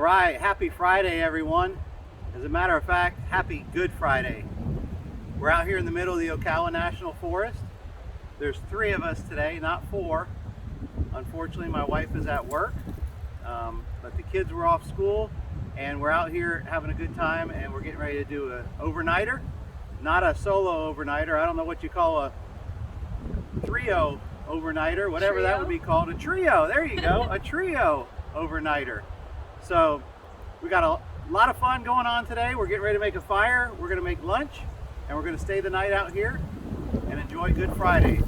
right, happy Friday, everyone. As a matter of fact, happy Good Friday. We're out here in the middle of the Ocala National Forest. There's 3 of us today, not 4. Unfortunately, my wife is at work, but the kids were off school, and we're out here having a good time, and we're getting ready to do an overnighter. Not a solo overnighter. I don't know what you call a trio overnighter, whatever that would be called. A trio, there you go, a trio overnighter. So we got a lot of fun going on today. We're getting ready to make a fire, we're going to make lunch, and we're going to stay the night out here and enjoy Good Friday.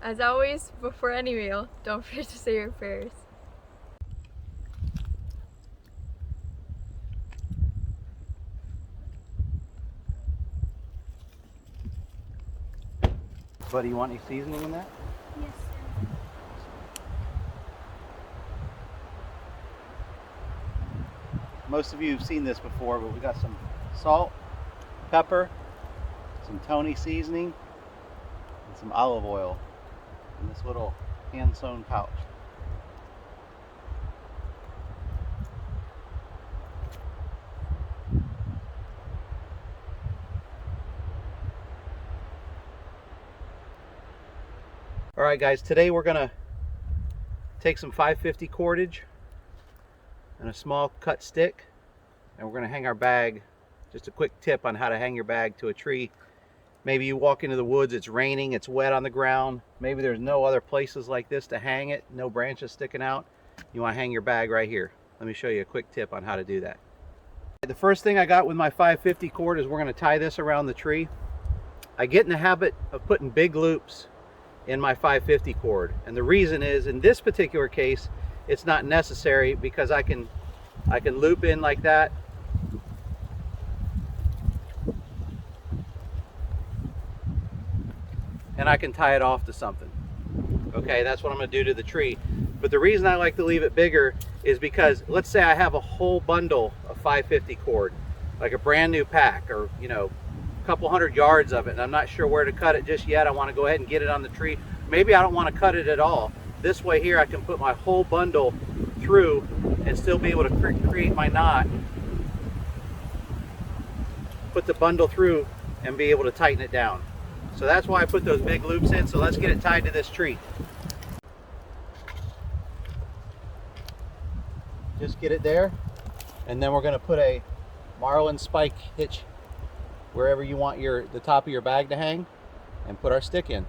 As always, before any meal, don't forget to say your prayers. Buddy, you want any seasoning in that? Yes, sir. Most of you have seen this before, but we got some salt, pepper, some Tony seasoning, and some olive oil in this little hand-sewn pouch. All right, guys, today we're gonna take some 550 cordage and a small cut stick, and we're gonna hang our bag. Just a quick tip on how to hang your bag to a tree. Maybe you walk into the woods, it's raining, it's wet on the ground. Maybe there's no other places like this to hang it, no branches sticking out. You want to hang your bag right here. Let me show you a quick tip on how to do that. The first thing I got with my 550 cord is we're going to tie this around the tree. I get in the habit of putting big loops in my 550 cord, and the reason is, in this particular case, it's not necessary because I can loop in like that. And I can tie it off to something. Okay, that's what I'm gonna do to the tree. But the reason I like to leave it bigger is because, let's say I have a whole bundle of 550 cord, like a brand new pack, or you know, a couple hundred yards of it, and I'm not sure where to cut it just yet. I wanna go ahead and get it on the tree. Maybe I don't wanna cut it at all. This way here, I can put my whole bundle through and still be able to create my knot. Put the bundle through and be able to tighten it down. So that's why I put those big loops in. So let's get it tied to this tree. Just get it there, and then we're going to put a marlin spike hitch wherever you want the top of your bag to hang, and put our stick in.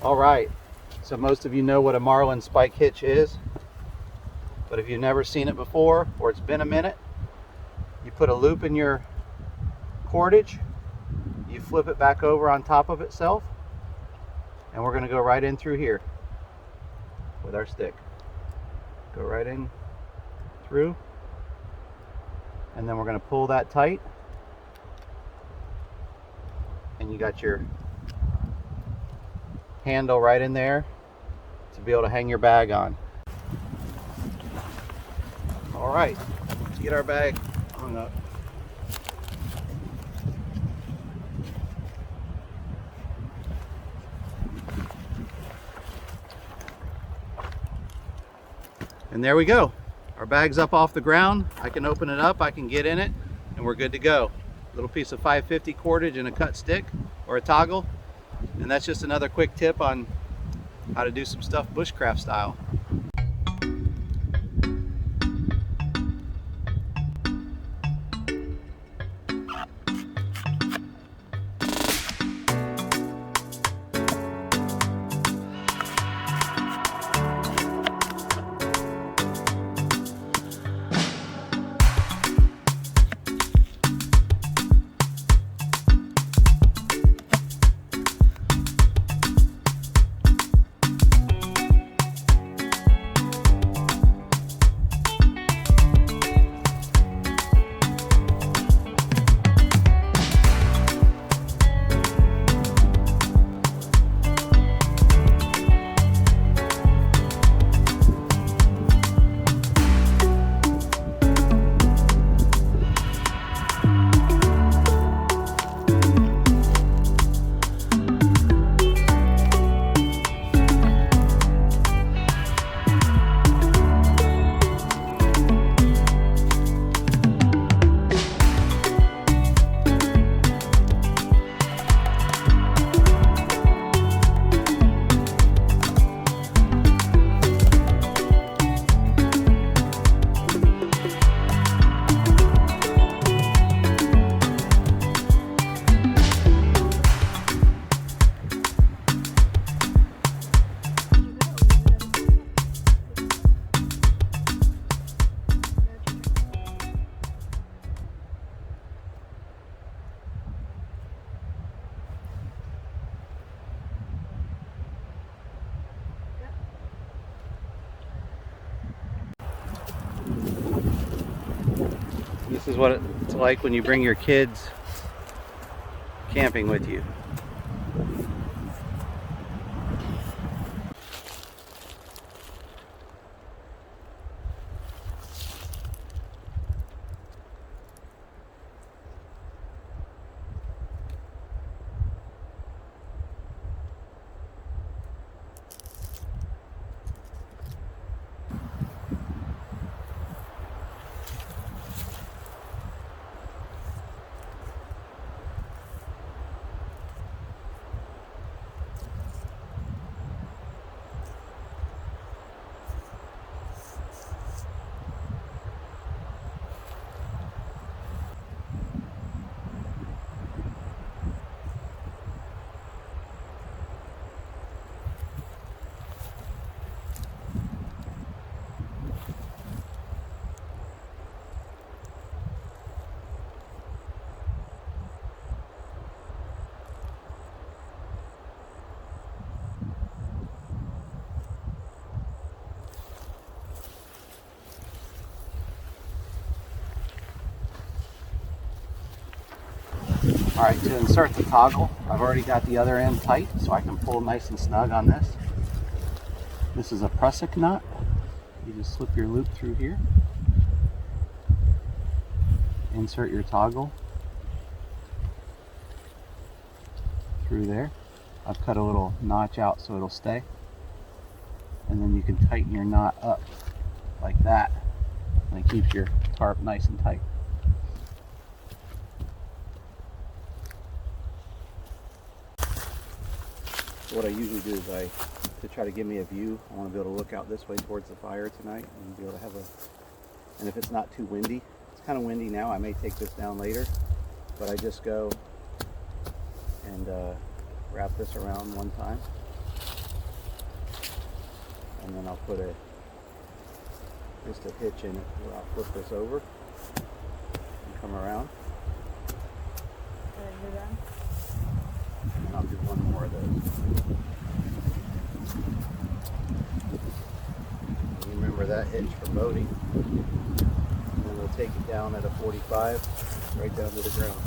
All right, so most of you know what a marlin spike hitch is, but if you've never seen it before or it's been a minute, you put a loop in your cordage, you flip it back over on top of itself, and we're going to go right in through here with our stick. Go right in through, and then we're going to pull that tight, and you got your handle right in there to be able to hang your bag on. All right, let's get our bag hung up. And there we go. Our bag's up off the ground. I can open it up, I can get in it, and we're good to go. Little piece of 550 cordage and a cut stick or a toggle. And that's just another quick tip on how to do some stuff bushcraft style. This is what it's like when you bring your kids camping with you. All right, to insert the toggle, I've already got the other end tight, so I can pull nice and snug on this. This is a prusik nut. You just slip your loop through here. Insert your toggle through there. I've cut a little notch out so it'll stay. And then you can tighten your knot up like that, and it keeps your tarp nice and tight. What I usually do is to try to give me a view, I want to be able to look out this way towards the fire tonight and be able to have and if it's not too windy, it's kind of windy now, I may take this down later, but I just go and wrap this around one time and then I'll put just a hitch in it where I'll flip this over and come around. And I'll do one more of those. Remember that hitch for boating. And then we'll take it down at a 45, right down to the ground.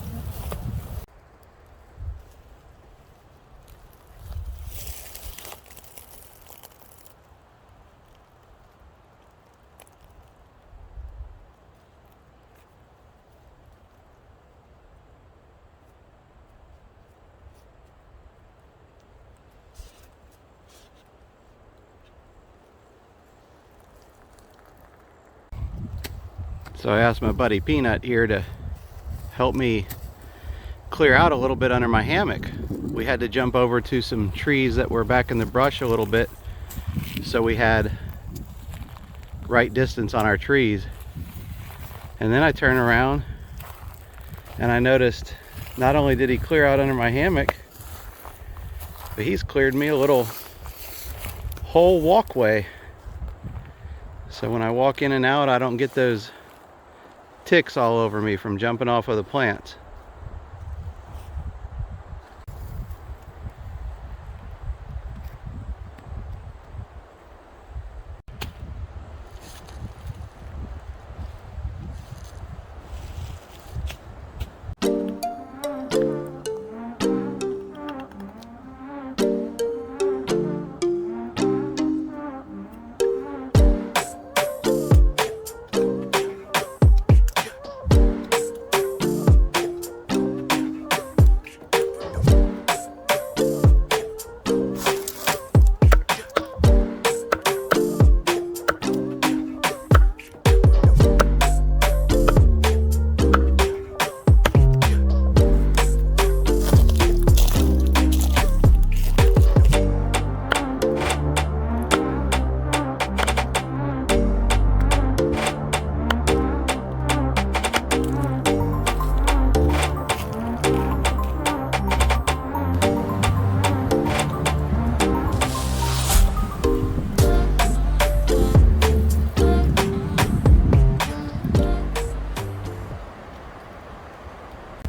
So I asked my buddy Peanut here to help me clear out a little bit under my hammock. We had to jump over to some trees that were back in the brush a little bit, so we had right distance on our trees. And then I turned around and I noticed not only did he clear out under my hammock, but he's cleared me a little whole walkway. So when I walk in and out, I don't get those ticks all over me from jumping off of the plants.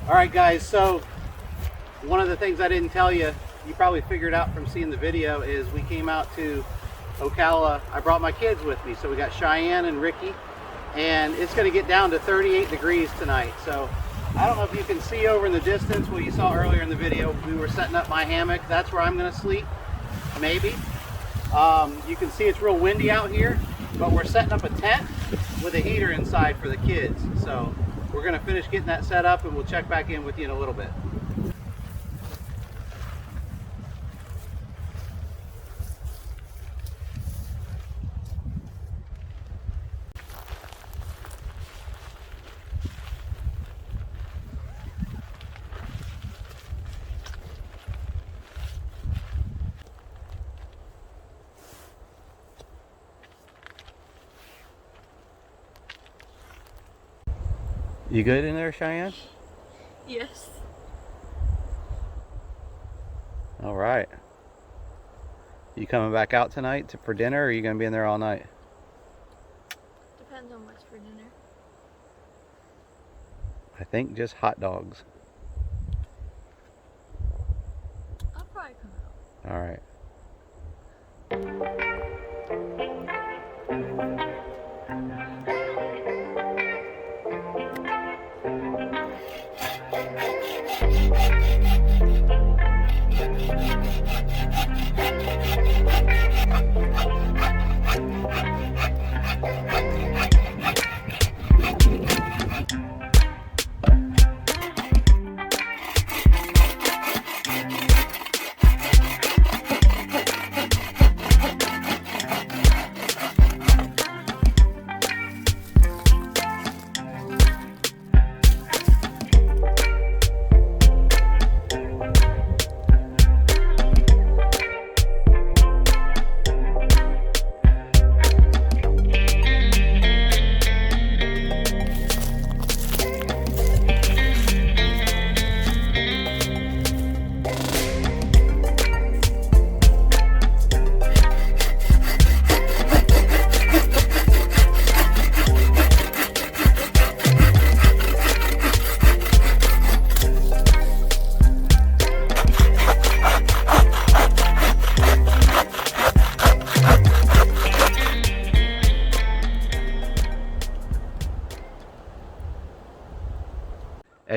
Alright guys, so one of the things I didn't tell you, you probably figured out from seeing the video, is we came out to Ocala. I brought my kids with me, so we got Cheyenne and Ricky, and it's going to get down to 38 degrees tonight. So I don't know if you can see over in the distance what you saw earlier in the video. We were setting up my hammock. That's where I'm going to sleep, maybe. You can see it's real windy out here, but we're setting up a tent with a heater inside for the kids. So we're going to finish getting that set up, and we'll check back in with you in a little bit. You good in there, Cheyenne? Yes. All right. You coming back out tonight for dinner, or are you going to be in there all night? Depends on what's for dinner. I think just hot dogs. I'll probably come out. All right.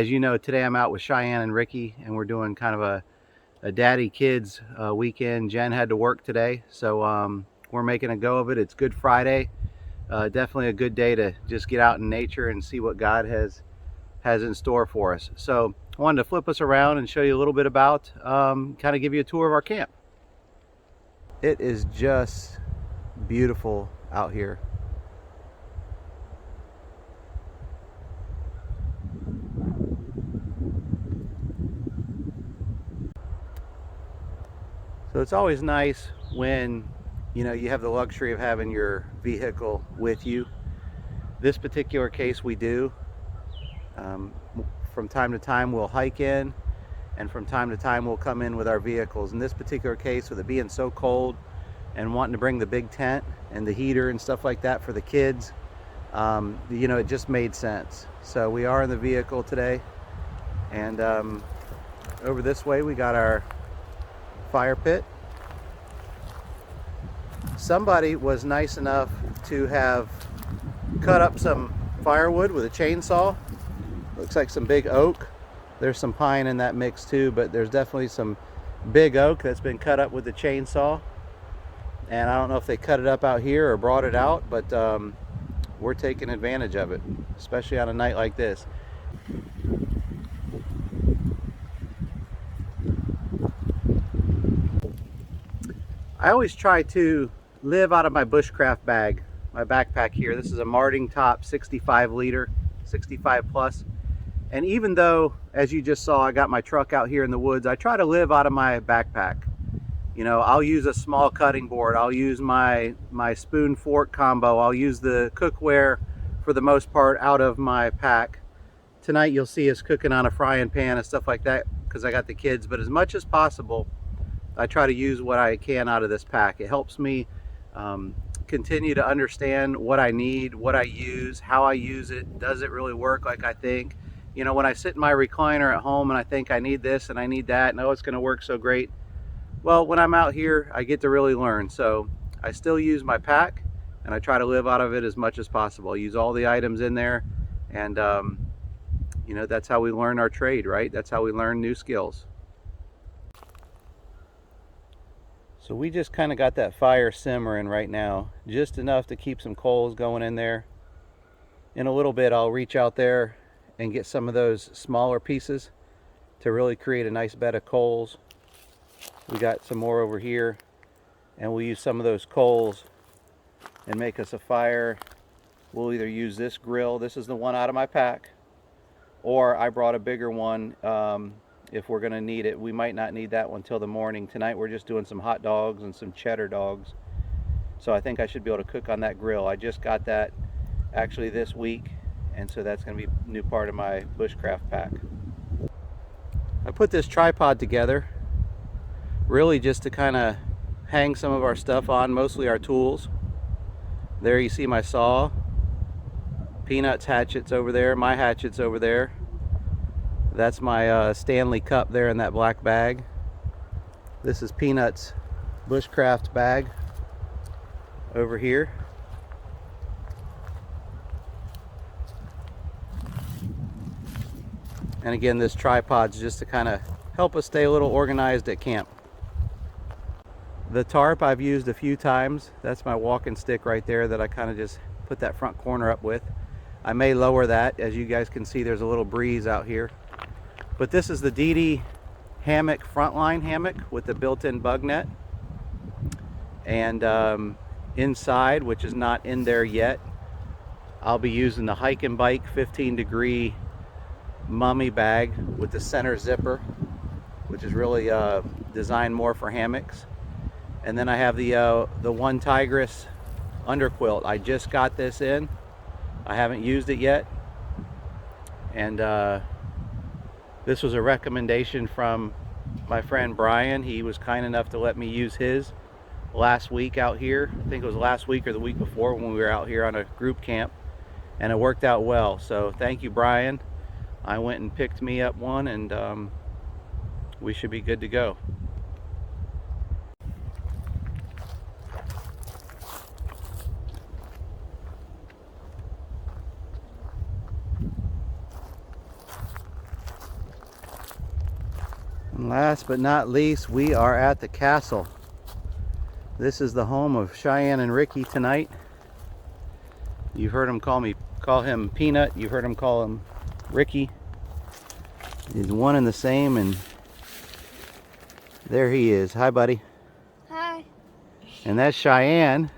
As you know, today I'm out with Cheyenne and Ricky, and we're doing kind of a daddy kids weekend. Jen had to work today, so we're making a go of it. It's Good Friday. Definitely a good day to just get out in nature and see what God has in store for us. So I wanted to flip us around and show you a little bit about, kind of give you a tour of our camp. It is just beautiful out here. So it's always nice when, you know, you have the luxury of having your vehicle with you. This particular case we do. From time to time we'll hike in, and from time to time we'll come in with our vehicles. In this particular case, with it being so cold and wanting to bring the big tent and the heater and stuff like that for the kids, you know, it just made sense. So we are in the vehicle today, and over this way we got our fire pit. Somebody was nice enough to have cut up some firewood with a chainsaw. Looks like some big oak. There's some pine in that mix too, but there's definitely some big oak that's been cut up with the chainsaw. And I don't know if they cut it up out here or brought it out, but we're taking advantage of it, especially on a night like this. I always try to live out of my bushcraft bag, my backpack here. This is a Marting Top 65 liter, 65 plus. And even though, as you just saw, I got my truck out here in the woods, I try to live out of my backpack. You know, I'll use a small cutting board. I'll use my spoon fork combo. I'll use the cookware for the most part out of my pack. Tonight you'll see us cooking on a frying pan and stuff like that because I got the kids. But as much as possible, I try to use what I can out of this pack. It helps me continue to understand what I need, what I use, how I use it. Does it really work like I think? You know, when I sit in my recliner at home and I think I need this and I need that, and oh, it's going to work so great. Well, when I'm out here, I get to really learn. So I still use my pack, and I try to live out of it as much as possible. I use all the items in there, and you know, that's how we learn our trade, right? That's how we learn new skills. So we just kind of got that fire simmering right now, just enough to keep some coals going in there. In a little bit, I'll reach out there and get some of those smaller pieces to really create a nice bed of coals. We got some more over here, and we'll use some of those coals and make us a fire. We'll either use this grill, this is the one out of my pack, or I brought a bigger one if we're going to need it. We might not need that one till the morning. Tonight we're just doing some hot dogs and some cheddar dogs. So I think I should be able to cook on that grill. I just got that actually this week, and so that's going to be a new part of my bushcraft pack. I put this tripod together really just to kind of hang some of our stuff on, mostly our tools. There you see my saw, Peanut's hatchet's over there, my hatchet's over there. That's my Stanley cup there in that black bag. This is Peanut's bushcraft bag over here. And again, this tripod's just to kind of help us stay a little organized at camp. The tarp I've used a few times. That's my walking stick right there that I kind of just put that front corner up with. I may lower that. As you guys can see, there's a little breeze out here. But this is the DD hammock, frontline hammock with the built-in bug net. And inside, which is not in there yet, I'll be using the hike and bike 15-degree mummy bag with the center zipper, which is really designed more for hammocks. And then I have the One Tigress underquilt. I just got this in. I haven't used it yet. And this was a recommendation from my friend Brian. He was kind enough to let me use his last week out here. I think it was last week or the week before when we were out here on a group camp, and it worked out well. So thank you, Brian. I went and picked me up one, and we should be good to go. And last but not least, we are at the castle. This is the home of Cheyenne and Ricky tonight. You've heard him call him Peanut. You've heard him call him Ricky. He's one and the same, and there he is. Hi, buddy. Hi. And that's Cheyenne.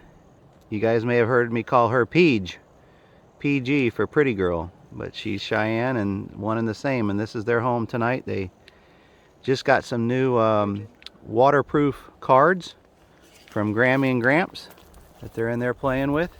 You guys may have heard me call her Peach. PG for pretty girl. But she's Cheyenne and one and the same. And this is their home tonight. They just got some new waterproof cards from Grammy and Gramps that they're in there playing with.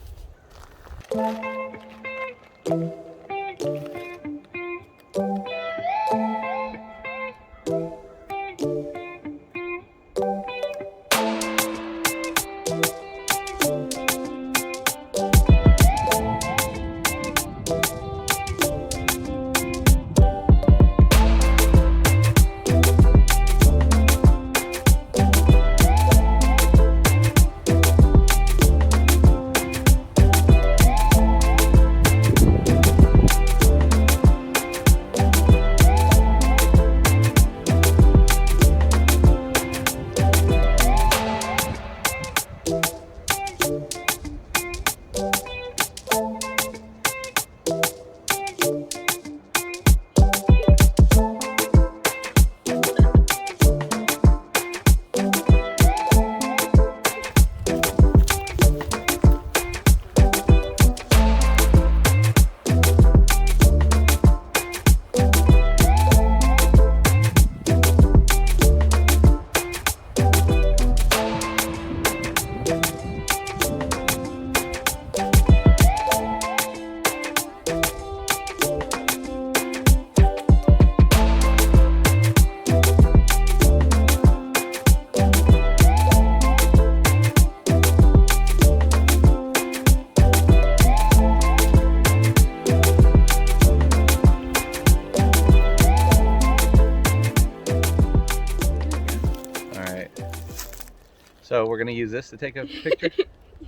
So we're gonna use this to take a picture?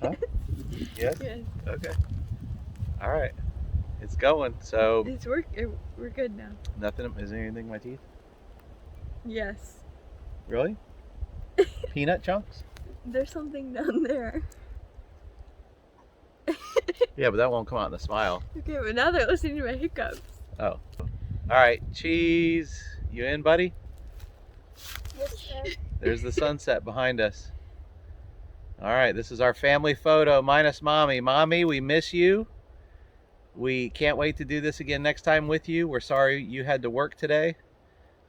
Huh? Yes? Yes. Okay. All right. It's going. So We're good now. nothing. Is there anything in my teeth? Yes. Really? Peanut chunks? There's something down there. Yeah, but that won't come out in the smile. Okay, but now they're listening to my hiccups. Oh. All right. Cheese. You in, buddy? Yes, sir. There's the sunset behind us. All right, this is our family photo minus Mommy. Mommy, we miss you. We can't wait to do this again next time with you. We're sorry you had to work today.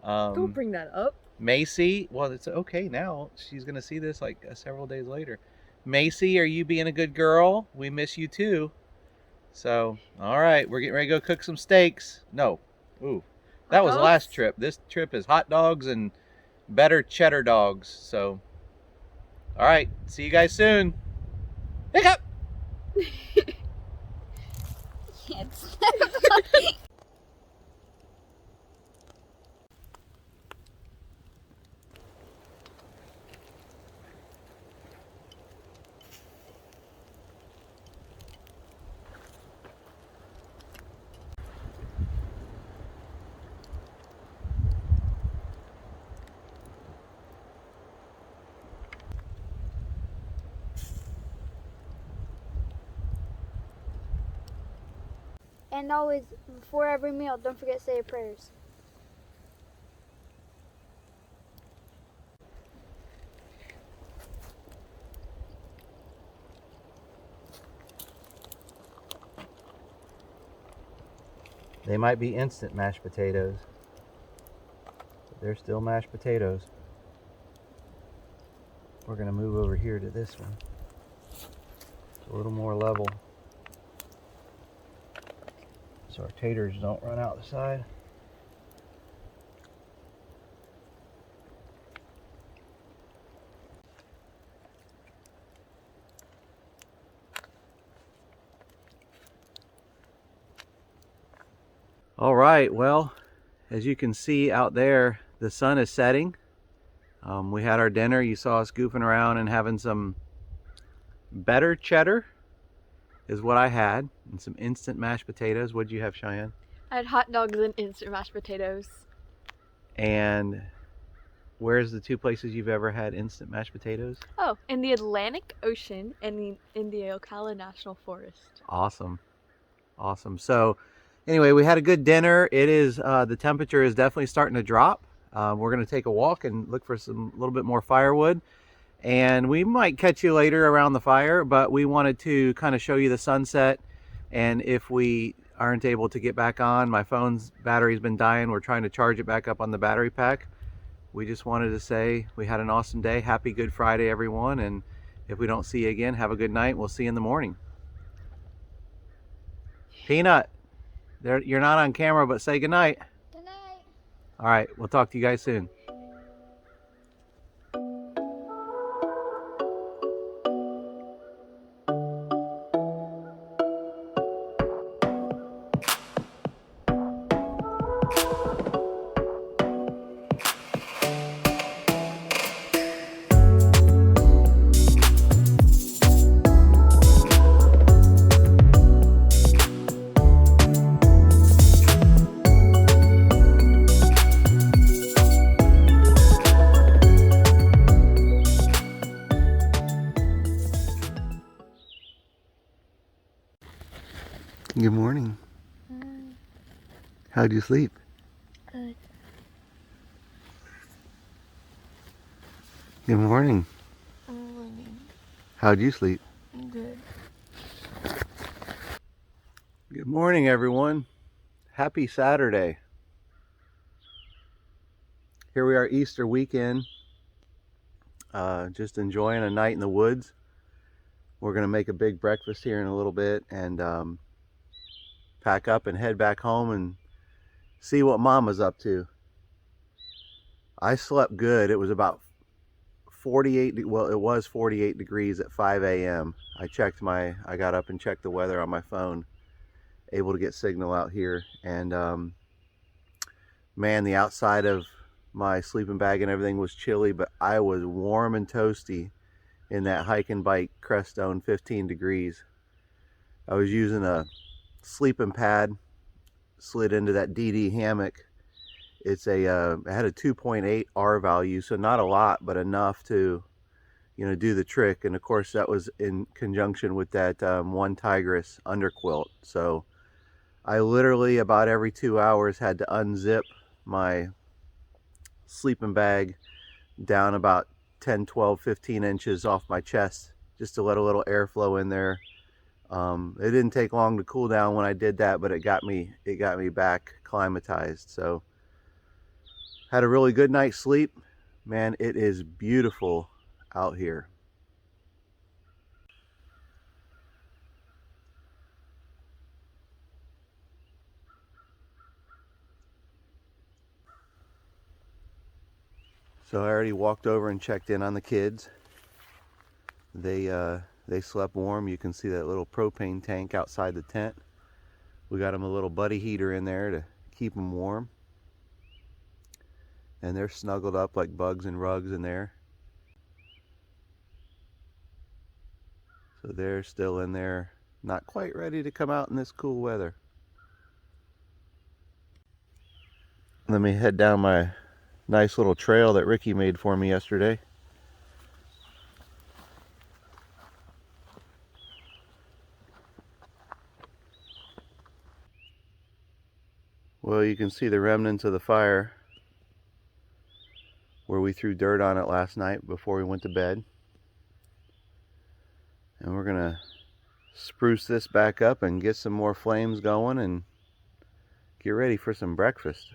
Don't bring that up. Macy, well, it's okay now. She's going to see this like several days later. Macy, are you being a good girl? We miss you too. So, all right, we're getting ready to go cook some steaks. No. Ooh, that was the last trip. This trip is hot dogs and better cheddar dogs. So, all right, see you guys soon. Hiccup! And always, before every meal, don't forget to say your prayers. They might be instant mashed potatoes, but they're still mashed potatoes. We're going to move over here to this one. It's a little more level, so our taters don't run out the side. All right, well, as you can see out there, the sun is setting. We had our dinner. You saw us goofing around and having some better cheddar is what I had, and some instant mashed potatoes. What'd you have, Cheyenne? I had hot dogs and instant mashed potatoes. And Where's the two places you've ever had instant mashed potatoes? Oh, in the Atlantic Ocean and in the Ocala National Forest. Awesome. Awesome. So anyway, we had a good dinner. It is the temperature is definitely starting to drop. We're going to take a walk and look for a little bit more firewood. And we might catch you later around the fire, but we wanted to kind of show you the sunset. And if we aren't able to get back on, my phone's battery's been dying. We're trying to charge it back up on the battery pack. We just wanted to say we had an awesome day. Happy Good Friday, everyone. And if we don't see you again, have a good night. We'll see you in the morning. Peanut, you're not on camera, but say goodnight. Good night. All right, we'll talk to you guys soon. Good morning. How'd you sleep? Good. Good morning. How'd you sleep? Good. Good morning, everyone. Happy Saturday. Here we are, Easter weekend. Just enjoying a night in the woods. We're gonna make a big breakfast here in a little bit and pack up and head back home and see what Mama's up to. I slept good. It was about 48, well, it was 48 degrees at 5 a.m. I got up and checked the weather on my phone, able to get signal out here. And man, the outside of my sleeping bag and everything was chilly, but I was warm and toasty in that hike and bike Crestone, 15 degrees. I was using a sleeping pad, slid into that DD hammock. It had a 2.8 R value, so not a lot, but enough to, do the trick. And of course, that was in conjunction with that one Tigress underquilt. So I literally about every 2 hours had to unzip my sleeping bag down about 10, 12, 15 inches off my chest just to let a little airflow in there. It didn't take long to cool down when I did that, but it got me back climatized. So had a really good night's sleep. Man, it is beautiful out here. So I already walked over and checked in on the kids. They slept warm. You can see that little propane tank outside the tent. We got them a little buddy heater in there to keep them warm. And they're snuggled up like bugs and rugs in there. So they're still in there, not quite ready to come out in this cool weather. Let me head down my nice little trail that Ricky made for me yesterday. Well, you can see the remnants of the fire where we threw dirt on it last night before we went to bed. And we're gonna spruce this back up and get some more flames going and get ready for some breakfast.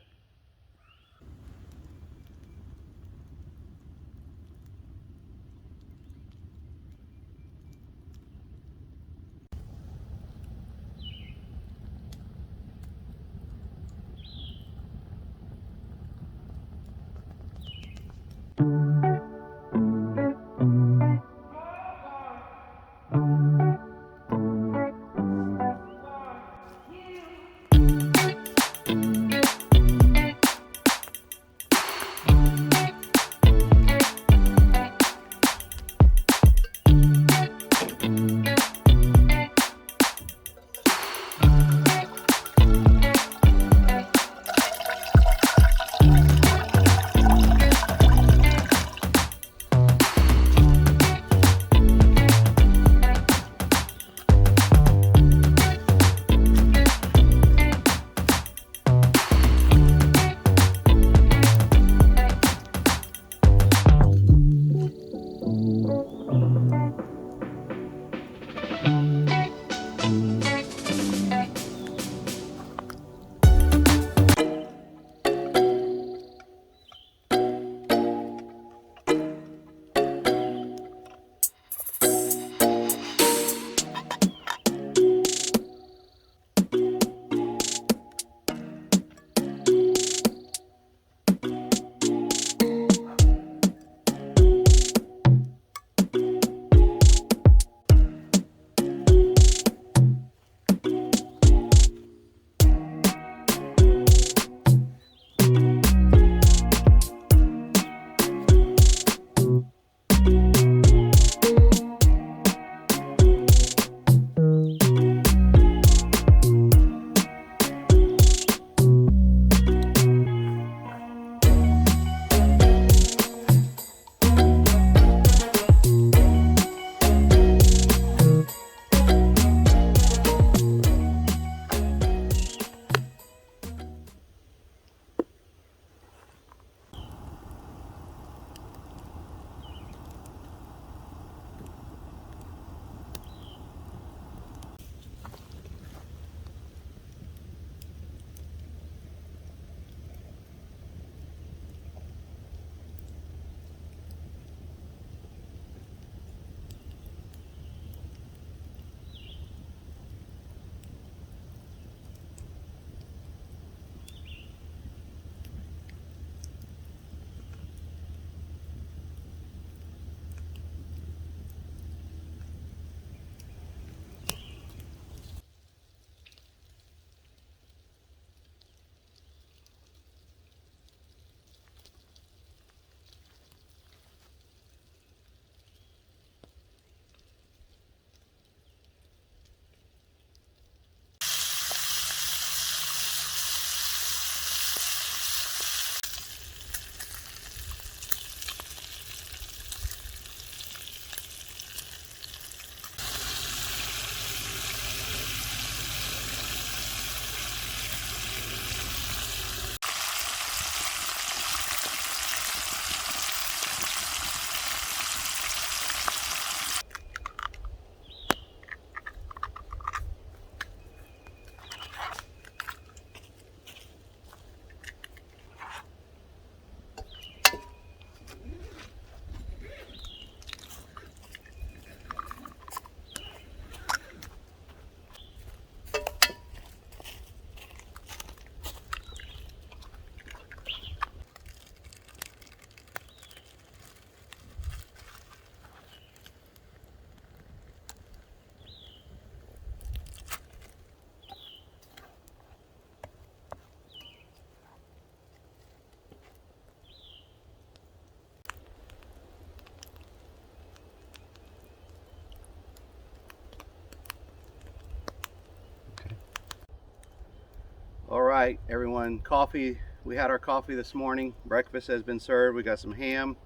right, everyone, coffee. We had our coffee this morning. Breakfast has been served. We got some ham,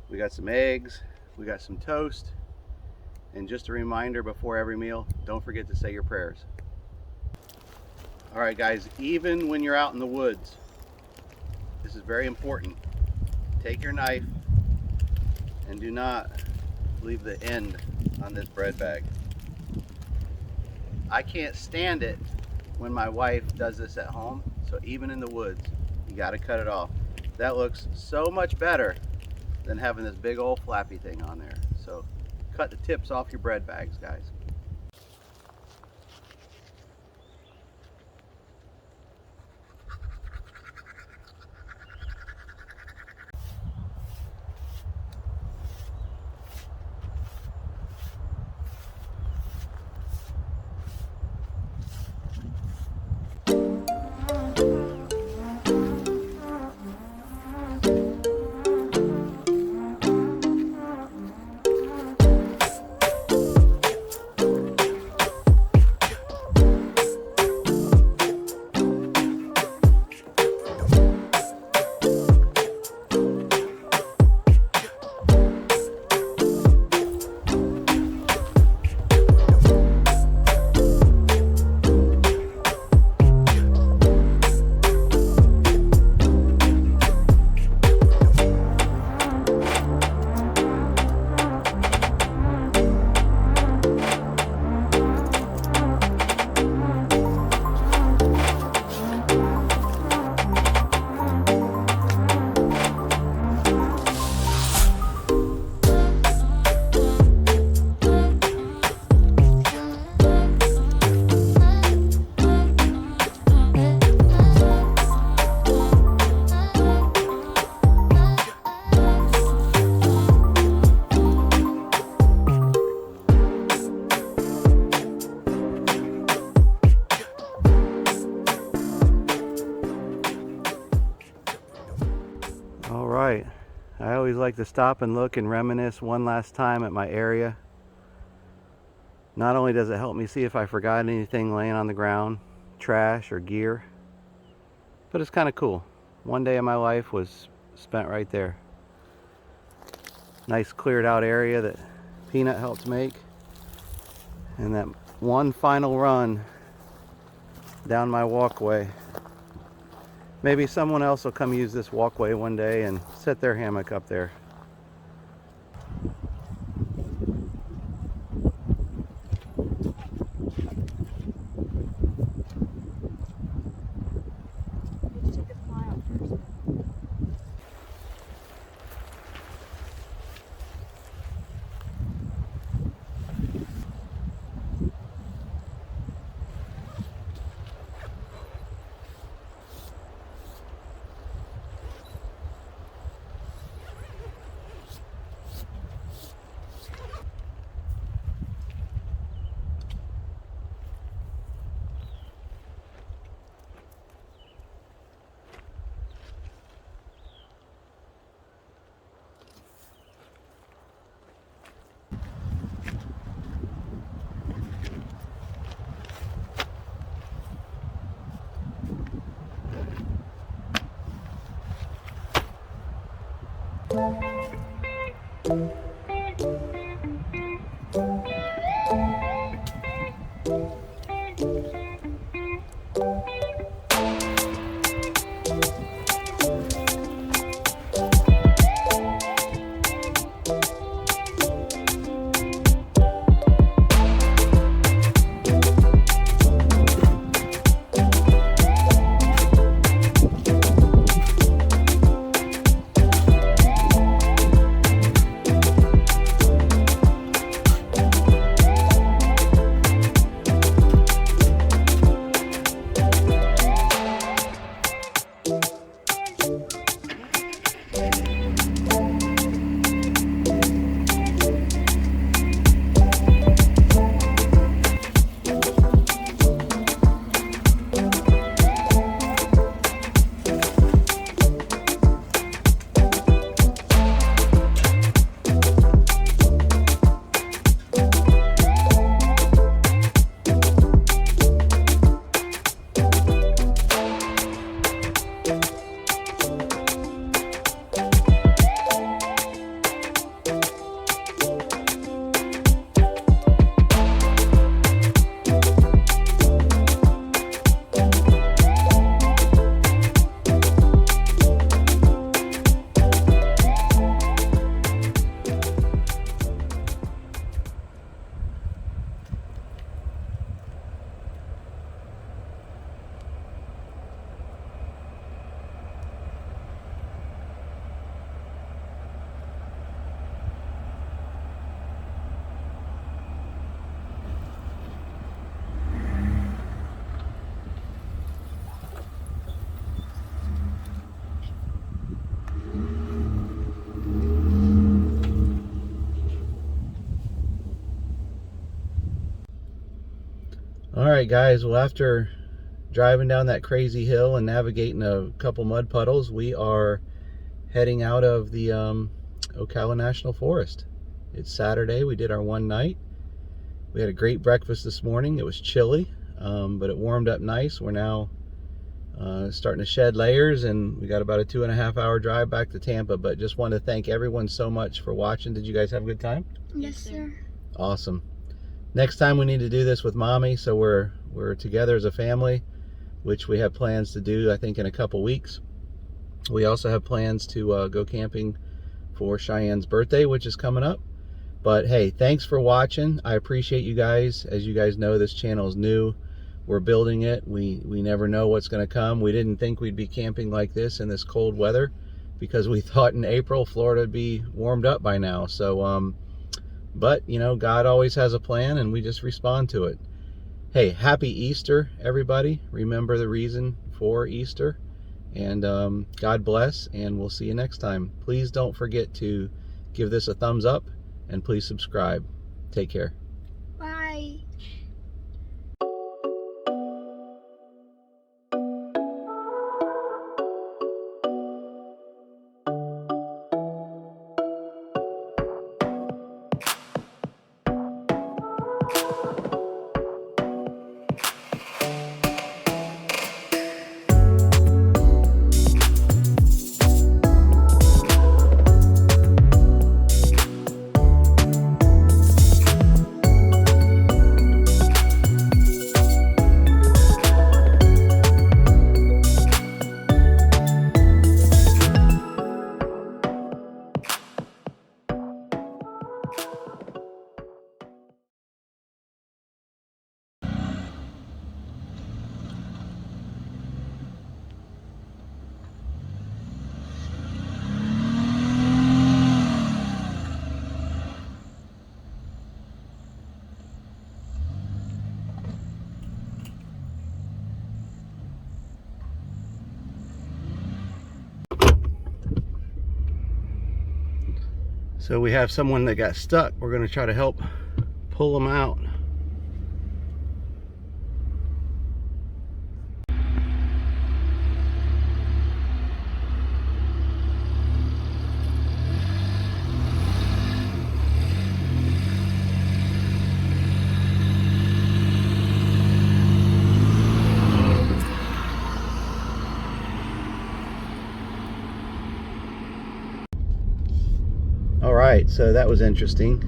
we got some eggs, we got some toast. And just a reminder before every meal, don't forget to say your prayers. All right, guys, even when you're out in the woods, this is very important. Take your knife and do not leave the end on this bread bag. I can't stand it when my wife does this at home, so even in the woods, you gotta cut it off. That looks so much better than having this big old flappy thing on there. So cut the tips off your bread bags, guys. All right, I always like to stop and look and reminisce one last time at my area. Not only does it help me see if I forgot anything laying on the ground, trash or gear, but it's kind of cool. One day of my life was spent right there. Nice cleared out area that Peanut helped make, and that one final run down my walkway. Maybe someone else will come use this walkway one day and set their hammock up there. All right, guys. Well, after driving down that crazy hill and navigating a couple mud puddles, we are heading out of the Ocala National Forest. It's Saturday. We did our one night. We had a great breakfast this morning. It was chilly, but it warmed up nice. We're now starting to shed layers, and we got about a 2.5 hour drive back to Tampa. But just want to thank everyone so much for watching. Did you guys have a good time? Yes, sir. Awesome. Next time we need to do this with Mommy, so we're together as a family, which we have plans to do, I think, in a couple weeks. We also have plans to go camping for Cheyenne's birthday, which is coming up. But hey, thanks for watching. I appreciate you guys. As you guys know, this channel is new. We're building it. We never know what's going to come. We didn't think we'd be camping like this in this cold weather, because we thought in April Florida would be warmed up by now. So but you know, God always has a plan, and we just respond to it. Hey, happy Easter, everybody. Remember the reason for Easter. And God bless, and we'll see you next time. Please don't forget to give this a thumbs up, and please subscribe. Take care. Bye. So we have someone that got stuck. We're going to try to help pull them out. All right, so that was interesting.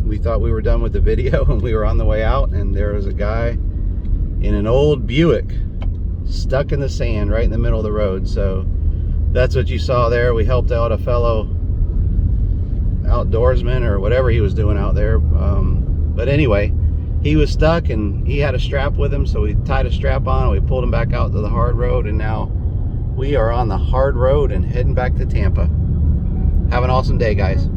We thought we were done with the video and we were on the way out, and there was a guy in an old Buick stuck in the sand right in the middle of the road. So that's what you saw there. We helped out a fellow outdoorsman or whatever he was doing out there. But anyway, he was stuck and he had a strap with him, so we tied a strap on and we pulled him back out to the hard road, and now we are on the hard road and heading back to Tampa. Have an awesome day, guys.